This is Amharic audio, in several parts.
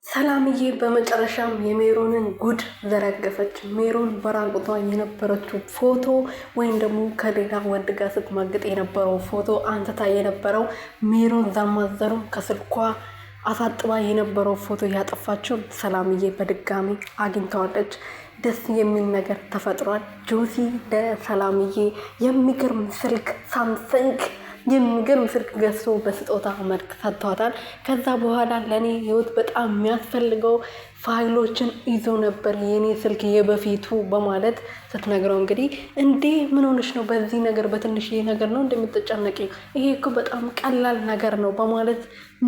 ሰላምዬ በመጨረሻም የሜሮንን ጉድ ዘረገፈች። ሜሮን በራቁቷ የነበረችው ፎቶ ወይም ደግሞ ከሌላ ወንድ ጋር ስትማግጥ የነበረው ፎቶ አንስታ የነበረው ሜሮን ዛማዘሩም ከስልኳ አሳጥባ የነበረው ፎቶ ያጠፋችው ሰላምዬ በድጋሚ አግኝተዋለች። ደስ የሚል ነገር ተፈጥሯል። ጆሲ ለሰላምዬ የሚገርም ስልክ ሳምሰንግ የሚገርም ስልክ ገዝቶ በስጦታ መልክ ሰጥቷታል። ከዛ በኋላ ለእኔ ህይወት በጣም የሚያስፈልገው ፋይሎችን ይዞ ነበር የኔ ስልክ የበፊቱ በማለት ስትነግረው እንግዲህ እንዴ ምን ሆነሽ ነው? በዚህ ነገር በትንሽዬ ነገር ነው እንደምትጨነቂ? ይሄ እኮ በጣም ቀላል ነገር ነው በማለት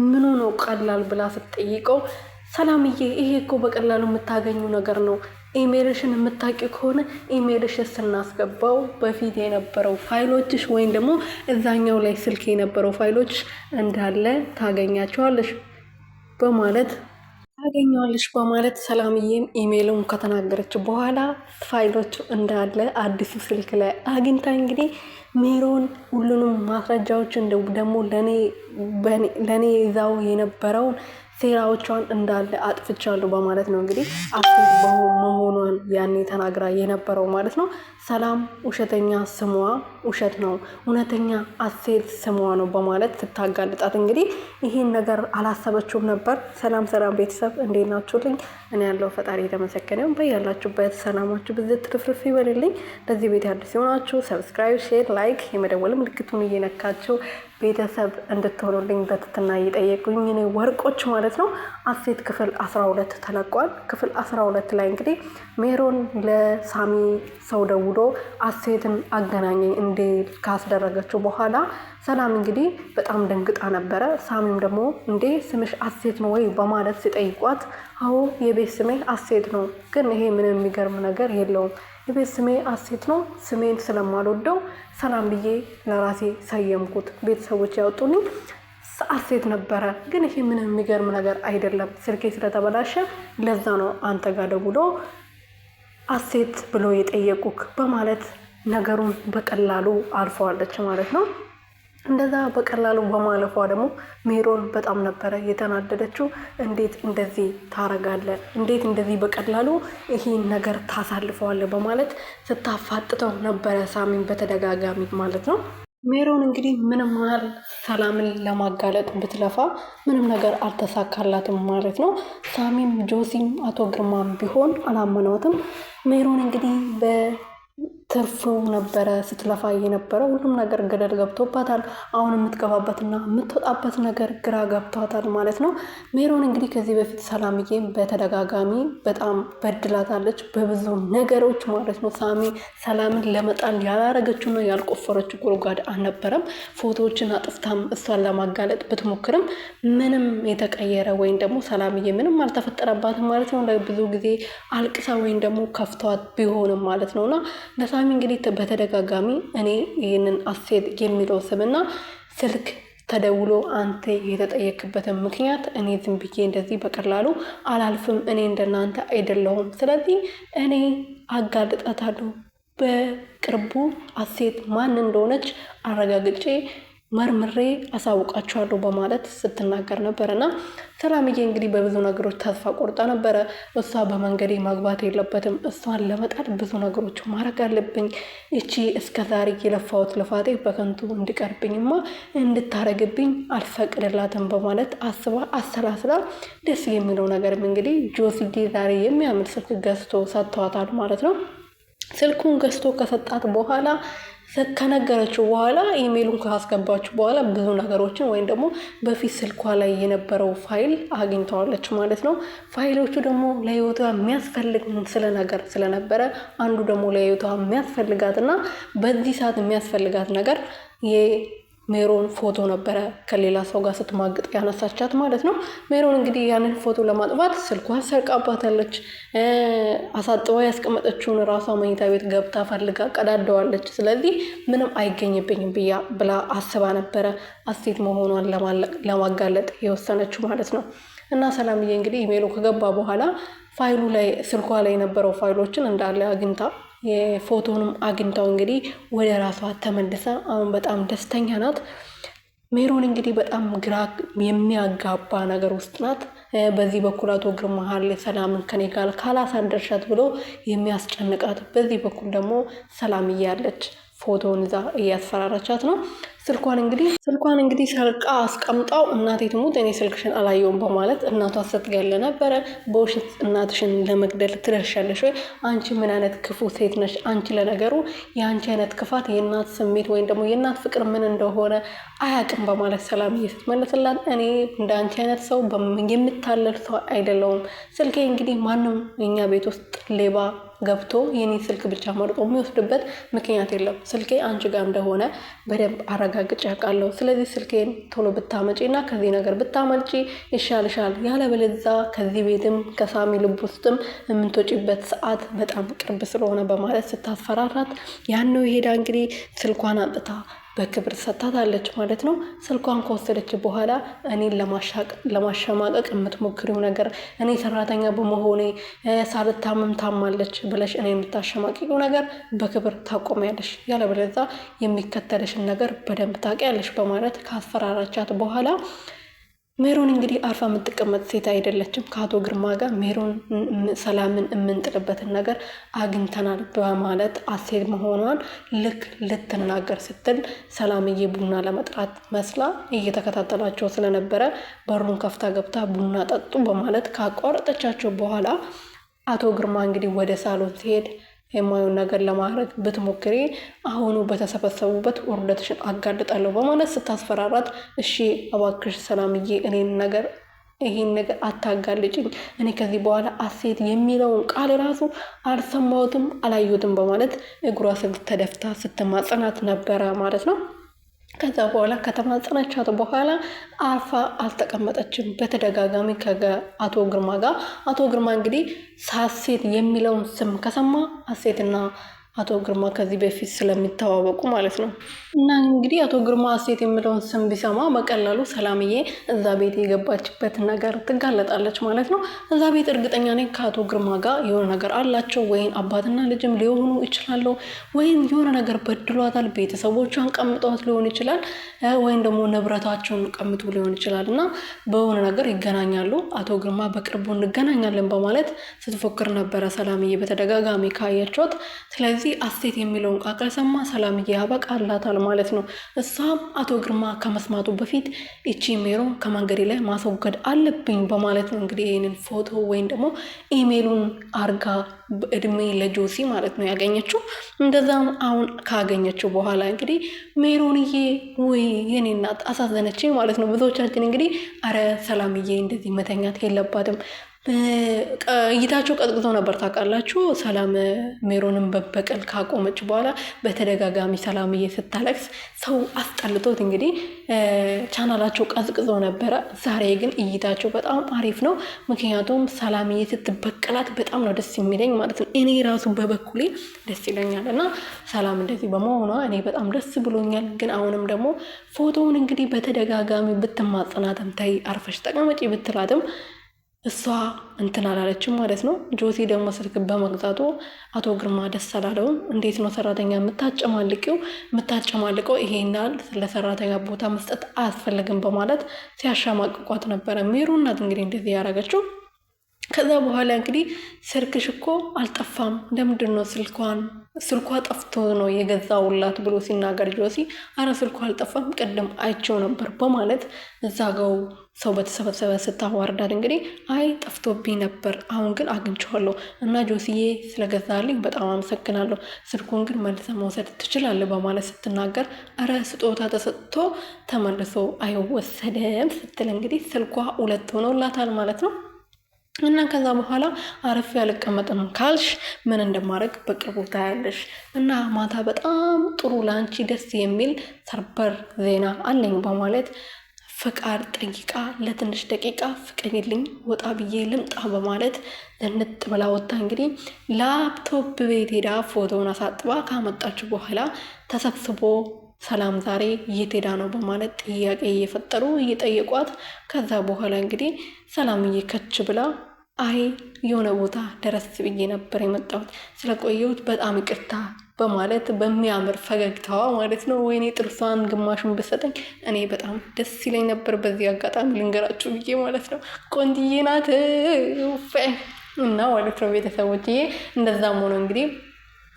ምኑ ነው ቀላል ብላ ስትጠይቀው ሰላምዬ ይሄ እኮ በቀላሉ የምታገኙ ነገር ነው። ኢሜልሽን የምታውቂ ከሆነ ኢሜልሽ ስናስገባው በፊት የነበረው ፋይሎችሽ ወይም ደግሞ እዛኛው ላይ ስልክ የነበረው ፋይሎች እንዳለ ታገኛቸዋለሽ በማለት ሰላምዬም ኢሜሉን ከተናገረች በኋላ ፋይሎቹ እንዳለ አዲሱ ስልክ ላይ አግኝታ እንግዲህ ሜሮን ሁሉንም ማስረጃዎችን ደግሞ ለኔ ይዛው የነበረውን ሴራዎቿን እንዳለ አጥፍቻለሁ በማለት ነው እንግዲህ አሴት መሆኗን ያኔ ተናግራ የነበረው ማለት ነው። ሰላም ውሸተኛ ስሟ ውሸት ነው፣ እውነተኛ አሴት ስሟ ነው በማለት ስታጋልጣት እንግዲህ ይህን ነገር አላሰበችውም ነበር። ሰላም ቤተሰብ እንዴት ናችሁልኝ? እኔ ያለው ፈጣሪ የተመሰገነው በያላችሁበት ሰላማችሁ ብዝት ትርፍርፍ ይበልልኝ። ለዚህ ቤት አዲስ የሆናችሁ ሰብስክራይብ፣ ሼር፣ ላይክ የመደወል ምልክቱን እየነካችሁ ቤተሰብ እንድትሆኑልኝ በትትና እየጠየቁኝ እኔ ወርቆች ማለት ነው። አሴት ክፍል 12 ተለቋል። ክፍል 12 ላይ እንግዲህ ሜሮን ለሳሚ ሰው ደውሎ አሴትን አገናኘኝ እንዴ ካስደረገችው በኋላ ሰላም እንግዲህ በጣም ደንግጣ ነበረ። ሳሚም ደግሞ እንዴ ስምሽ አሴት ነው ወይ በማለት ሲጠይቋት አዎ የቤት ስሜ አሴት ነው፣ ግን ይሄ ምንም የሚገርም ነገር የለውም። የቤት ስሜ አሴት ነው። ስሜን ስለማልወደው ሰላም ብዬ ለራሴ ሰየምኩት። ቤተሰቦች ያወጡልኝ አሴት ነበረ፣ ግን ይሄ ምንም የሚገርም ነገር አይደለም። ስልኬ ስለተበላሸ ለዛ ነው አንተ ጋር ደውሎ አሴት ብሎ የጠየቁክ በማለት ነገሩን በቀላሉ አልፈዋለች ማለት ነው። እንደዛ በቀላሉ በማለፏ ደግሞ ሜሮን በጣም ነበረ የተናደደችው። እንዴት እንደዚህ ታረጋለህ? እንዴት እንደዚህ በቀላሉ ይሄን ነገር ታሳልፈዋለህ? በማለት ስታፋጥተው ነበረ ሳሚን በተደጋጋሚ ማለት ነው። ሜሮን እንግዲህ ምንም ያህል ሰላምን ለማጋለጥ ብትለፋ ምንም ነገር አልተሳካላትም ማለት ነው። ሳሚም ጆሲም አቶ ግርማም ቢሆን አላመኗትም። ሜሮን እንግዲህ ትርፉ ነበረ ስትለፋ የነበረ ሁሉም ነገር ገደል ገብቶባታል። አሁን የምትገባበትና የምትወጣበት ነገር ግራ ገብቷታል ማለት ነው። ሜሮን እንግዲህ ከዚህ በፊት ሰላምዬም በተደጋጋሚ በጣም በድላታለች በብዙ ነገሮች ማለት ነው። ሳሚ ሰላምን ለመጣል ያላረገችውና ያልቆፈረችው ጉድጓድ አልነበረም። ፎቶዎችን አጥፍታም እሷን ለማጋለጥ ብትሞክርም ምንም የተቀየረ ወይም ደግሞ ሰላምዬ ምንም አልተፈጠረባትም ማለት ነው። ብዙ ጊዜ አልቅሳ ወይም ደግሞ ከፍቷት ቢሆንም ማለት ነውና ለሳሚ እንግዲህ በተደጋጋሚ እኔ ይህንን አሴት የሚለው ስምና ስልክ ተደውሎ አንተ የተጠየክበትን ምክንያት እኔ ዝም ብዬ እንደዚህ በቀላሉ አላልፍም። እኔ እንደናንተ አይደለሁም። ስለዚህ እኔ አጋልጣታለሁ። በቅርቡ አሴት ማን እንደሆነች አረጋግጬ መርምሬ አሳውቃቸዋለሁ በማለት ስትናገር ነበር። እና ሰላምዬ እንግዲህ በብዙ ነገሮች ተስፋ ቆርጣ ነበረ። እሷ በመንገዴ ማግባት የለበትም፣ እሷን ለመጣል ብዙ ነገሮች ማድረግ አለብኝ፣ እቺ እስከዛሬ የለፋሁት ልፋቴ በከንቱ እንዲቀርብኝማ እንድታረግብኝ አልፈቅድላትም በማለት አስባ አሰላስላ ደስ የሚለው ነገርም እንግዲህ ጆሲዲ ዛሬ የሚያምር ስልክ ገዝቶ ሰጥተዋታል ማለት ነው። ስልኩን ገዝቶ ከሰጣት በኋላ ከነገረችው በኋላ ኢሜሉን ካስገባችሁ በኋላ ብዙ ነገሮችን ወይም ደግሞ በፊት ስልኳ ላይ የነበረው ፋይል አግኝተዋለች ማለት ነው። ፋይሎቹ ደግሞ ለህይወቷ የሚያስፈልግ ነገር ስለነበረ አንዱ ደግሞ ለህይወቷ የሚያስፈልጋትና በዚህ ሰዓት የሚያስፈልጋት ነገር ሜሮን ፎቶ ነበረ ከሌላ ሰው ጋር ስትማግጥ ያነሳቻት ማለት ነው። ሜሮን እንግዲህ ያንን ፎቶ ለማጥፋት ስልኳን ሰርቃባታለች። አሳጥባ ያስቀመጠችውን ራሷ መኝታ ቤት ገብታ ፈልጋ ቀዳደዋለች። ስለዚህ ምንም አይገኝብኝም ብላ አስባ ነበረ አሴት መሆኗን ለማጋለጥ የወሰነችው ማለት ነው። እና ሰላምዬ እንግዲህ ኢሜሉ ከገባ በኋላ ፋይሉ ላይ ስልኳ ላይ የነበረው ፋይሎችን እንዳለ አግኝታ የፎቶንም አግኝታው እንግዲህ ወደ ራሷ ተመልሳ አሁን በጣም ደስተኛ ናት። ሜሮን እንግዲህ በጣም ግራ የሚያጋባ ነገር ውስጥ ናት። በዚህ በኩል አቶ ግርማ ሀሌ ሰላምን ከኔ ጋር ካላሳደርሻት ብሎ የሚያስጨንቃት፣ በዚህ በኩል ደግሞ ሰላምዬ ያለች ፎቶውን ይዛ እያስፈራራቻት ነው። ስልኳን እንግዲህ ሰርቃ አስቀምጣው እናቴ ትሙት እኔ ስልክሽን አላየውም በማለት እናቷ ስትገል ነበረ። በውሸት እናትሽን ለመግደል ትደርሻለሽ ወይ? አንቺ ምን አይነት ክፉ ሴት ነሽ? አንቺ ለነገሩ የአንቺ አይነት ክፋት የእናት ስሜት ወይም ደግሞ የእናት ፍቅር ምን እንደሆነ አያውቅም በማለት ሰላምዬ ስትመልስላት፣ እኔ እንደ አንቺ አይነት ሰው የምታለል ሰው አይደለውም። ስልኬ እንግዲህ ማንም እኛ ቤት ውስጥ ሌባ ገብቶ የኔ ስልክ ብቻ መርጦ የሚወስድበት ምክንያት የለም። ስልኬ አንቺ ጋር እንደሆነ በደንብ አረጋግጬ ያውቃለሁ። ስለዚህ ስልኬን ቶሎ ብታመጪ እና ከዚህ ነገር ብታመልጪ ይሻልሻል፣ ያለበለዚያ ከዚህ ቤትም ከሳሚ ልብ ውስጥም የምትወጪበት ሰዓት በጣም ቅርብ ስለሆነ በማለት ስታስፈራራት፣ ያነው ሄዳ እንግዲህ ስልኳን አንጥታ በክብር ሰጥታታለች ማለት ነው። ስልኳን ከወሰደች በኋላ እኔን ለማሸማቀቅ የምትሞክሪው ነገር እኔ ሰራተኛ በመሆኔ ሳልታመም ታማለች ብለሽ እኔ የምታሸማቅቂው ነገር በክብር ታቆሚያለሽ፣ ያለበለዚያ የሚከተልሽን ነገር በደንብ ታውቂያለሽ በማለት ካስፈራራቻት በኋላ ሜሮን እንግዲህ አርፋ የምትቀመጥ ሴት አይደለችም። ከአቶ ግርማ ጋር ሜሮን ሰላምን የምንጥልበትን ነገር አግኝተናል በማለት አሴት መሆኗን ልክ ልትናገር ስትል ሰላምዬ ቡና ለመጥራት መስላ እየተከታተላቸው ስለነበረ በሩን ከፍታ ገብታ ቡና ጠጡ በማለት ካቋረጠቻቸው በኋላ አቶ ግርማ እንግዲህ ወደ ሳሎን ሲሄድ የማየውን ነገር ለማድረግ ብትሞክሪ አሁኑ በተሰበሰቡበት ውርደትሽን አጋልጣለሁ በማለት ስታስፈራራት፣ እሺ እባክሽ ሰላምዬ ይሄን ነገር አታጋልጭኝ፣ እኔ ከዚህ በኋላ አሴት የሚለውን ቃል ራሱ አልሰማሁትም አላየሁትም በማለት እግሯ ስር ተደፍታ ስትማጸናት ነበረ ማለት ነው። ከዛ በኋላ ከተማጸናቻት በኋላ አርፋ አልተቀመጠችም። በተደጋጋሚ ከአቶ ግርማ ጋር አቶ ግርማ እንግዲህ ሳሴት የሚለውን ስም ከሰማ አሴትና አቶ ግርማ ከዚህ በፊት ስለሚተዋወቁ ማለት ነው። እና እንግዲህ አቶ ግርማ አሴት የሚለውን ስም ቢሰማ በቀላሉ ሰላምዬ እዛ ቤት የገባችበት ነገር ትጋለጣለች ማለት ነው። እዛ ቤት እርግጠኛ ነኝ ከአቶ ግርማ ጋር የሆነ ነገር አላቸው፣ ወይም አባትና ልጅም ሊሆኑ ይችላሉ፣ ወይም የሆነ ነገር በድሏታል፣ ቤተሰቦቿን ቀምጠዋት ሊሆን ይችላል፣ ወይም ደግሞ ንብረታቸውን ቀምጡ ሊሆን ይችላል እና በሆነ ነገር ይገናኛሉ። አቶ ግርማ በቅርቡ እንገናኛለን በማለት ስትፎክር ነበረ ሰላምዬ በተደጋጋሚ ካየችት። ስለዚህ አሴት የሚለውን ቃል ከሰማ ሰላምዬ ያበቃላታል ማለት ነው። እሷም አቶ ግርማ ከመስማቱ በፊት እቺ ሜሮን ከመንገዴ ላይ ማስወገድ አለብኝ በማለት ነው እንግዲህ ይህንን ፎቶ ወይም ደግሞ ኢሜሉን አርጋ በእድሜ ለጆሲ ማለት ነው ያገኘችው። እንደዛም አሁን ካገኘችው በኋላ እንግዲህ ሜሮንዬ ወይ የኔ እናት አሳዘነችኝ ማለት ነው። ብዙዎቻችን እንግዲህ አረ ሰላምዬ እንደዚህ መተኛት የለባትም እይታቸው ቀጥቅጦ ነበር ታውቃላችሁ። ሰላም ሜሮንን በበቀል ካቆመች በኋላ በተደጋጋሚ ሰላምዬ ስታለቅስ ሰው አስጠልቶት እንግዲህ ቻናላቸው ቀዝቅዞ ነበረ። ዛሬ ግን እይታቸው በጣም አሪፍ ነው። ምክንያቱም ሰላምዬ ስትበቀላት በጣም ነው ደስ የሚለኝ ማለት ነው። እኔ ራሱ በበኩሌ ደስ ይለኛል እና ሰላም እንደዚህ በመሆኗ እኔ በጣም ደስ ብሎኛል። ግን አሁንም ደግሞ ፎቶውን እንግዲህ በተደጋጋሚ ብትማጽናትም ተይ አርፈሽ ተቀመጪ ብትላትም እሷ እንትን አላለችም ማለት ነው። ጆሲ ደግሞ ስልክ በመግዛቱ አቶ ግርማ ደስ አላለውም። እንዴት ነው ሰራተኛ የምታጨማልቀው ይሄናል ለሰራተኛ ቦታ መስጠት አያስፈልግም በማለት ሲያሻማቅቋት ነበረ። ሜሮን ናት እንግዲህ እንደዚህ ያደረገችው። ከዛ በኋላ እንግዲህ ስልክሽ እኮ አልጠፋም፣ ለምንድን ነው ስልኳ ጠፍቶ ነው የገዛውላት ብሎ ሲናገር ጆሲ አረ ስልኳ አልጠፋም ቅድም አይቼው ነበር በማለት እዛ ጋው ሰው በተሰበሰበ ስታዋርዳት እንግዲህ አይ ጠፍቶብኝ ነበር፣ አሁን ግን አግኝቼዋለሁ እና ጆሲዬ ስለገዛልኝ በጣም አመሰግናለሁ፣ ስልኩን ግን መልሰ መውሰድ ትችላለህ በማለት ስትናገር አረ ስጦታ ተሰጥቶ ተመልሶ አይወሰደም ስትል እንግዲህ ስልኳ 2 ሆኖላታል ማለት ነው። እና ከዛ በኋላ አረፍ ያልቀመጥም ካልሽ ምን እንደማድረግ በቅርቡ ታያለሽ። እና ማታ በጣም ጥሩ ላንቺ ደስ የሚል ሰርበር ዜና አለኝ በማለት ፍቃድ ጠይቃ ለትንሽ ደቂቃ ፍቀኝልኝ ወጣ ብዬ ልምጣ በማለት ዘንጥ ብላ ወጣ። እንግዲህ ላፕቶፕ ቤት ሄዳ ፎቶውን አሳጥባ ካመጣችሁ በኋላ ተሰብስቦ ሰላም ዛሬ የት ሄዳ ነው በማለት ጥያቄ እየፈጠሩ እየጠየቋት፣ ከዛ በኋላ እንግዲህ ሰላምዬ ከች ብላ አይ የሆነ ቦታ ደረስ ብዬ ነበር የመጣሁት፣ ስለቆየሁት በጣም ይቅርታ በማለት በሚያምር ፈገግታዋ ማለት ነው። ወይኔ ጥርሷን ግማሹን ብሰጠኝ እኔ በጣም ደስ ይለኝ ነበር። በዚህ አጋጣሚ ልንገራችሁ ብዬ ማለት ነው። ቆንጅዬ ናት እና ማለት ነው ቤተሰቦችዬ። እንደዛም ሆኖ እንግዲህ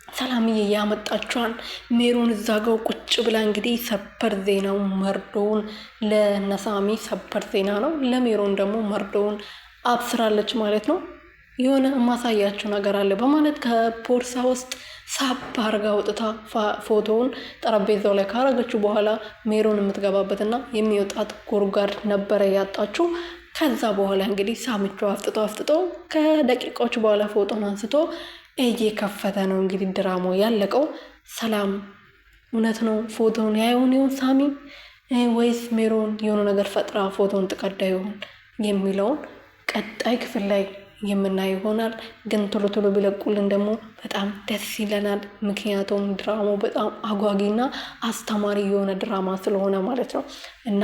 ሰላምዬ ያመጣችኋን ሜሮን እዛ ጋር ቁጭ ብላ እንግዲህ ሰበር ዜናው መርዶውን ለነሳሚ ሰበር ዜና ነው፣ ለሜሮን ደግሞ መርዶውን አብስራለች ማለት ነው። የሆነ የማሳያችሁ ነገር አለ በማለት ከፖርሳ ውስጥ ሳብ አርጋ አውጥታ ፎቶውን ጠረጴዛው ላይ ካረገችው በኋላ ሜሮን የምትገባበትና የሚወጣት ጉድጓድ ነበረ ያጣችው። ከዛ በኋላ እንግዲህ ሳምቾ አፍጥጦ ከደቂቃዎች በኋላ ፎቶን አንስቶ እየከፈተ ነው እንግዲህ ድራማው ያለቀው። ሰላም እውነት ነው ፎቶን ያየውን ይሆን ሳሚ ወይስ ሜሮን የሆነ ነገር ፈጥራ ፎቶን ትቀዳ ይሆን የሚለውን ቀጣይ ክፍል ላይ የምናየው ይሆናል። ግን ቶሎ ቢለቁልን ደግሞ በጣም ደስ ይለናል። ምክንያቱም ድራማው በጣም አጓጊና አስተማሪ የሆነ ድራማ ስለሆነ ማለት ነው። እና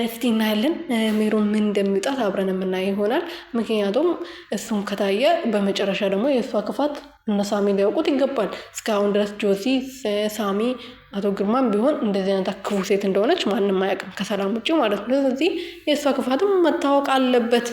እስቲ እናያለን ሜሮን ምን እንደሚውጣት አብረን የምናየው ይሆናል። ምክንያቱም እሱም ከታየ በመጨረሻ ደግሞ የእሷ ክፋት እነ ሳሚ ሊያውቁት ይገባል። እስካሁን ድረስ ጆሲ፣ ሳሚ፣ አቶ ግርማም ቢሆን እንደዚህ አይነት ክፉ ሴት እንደሆነች ማንም አያውቅም ከሰላም ውጭ ማለት ነው። ስለዚህ የእሷ ክፋትም መታወቅ አለበት።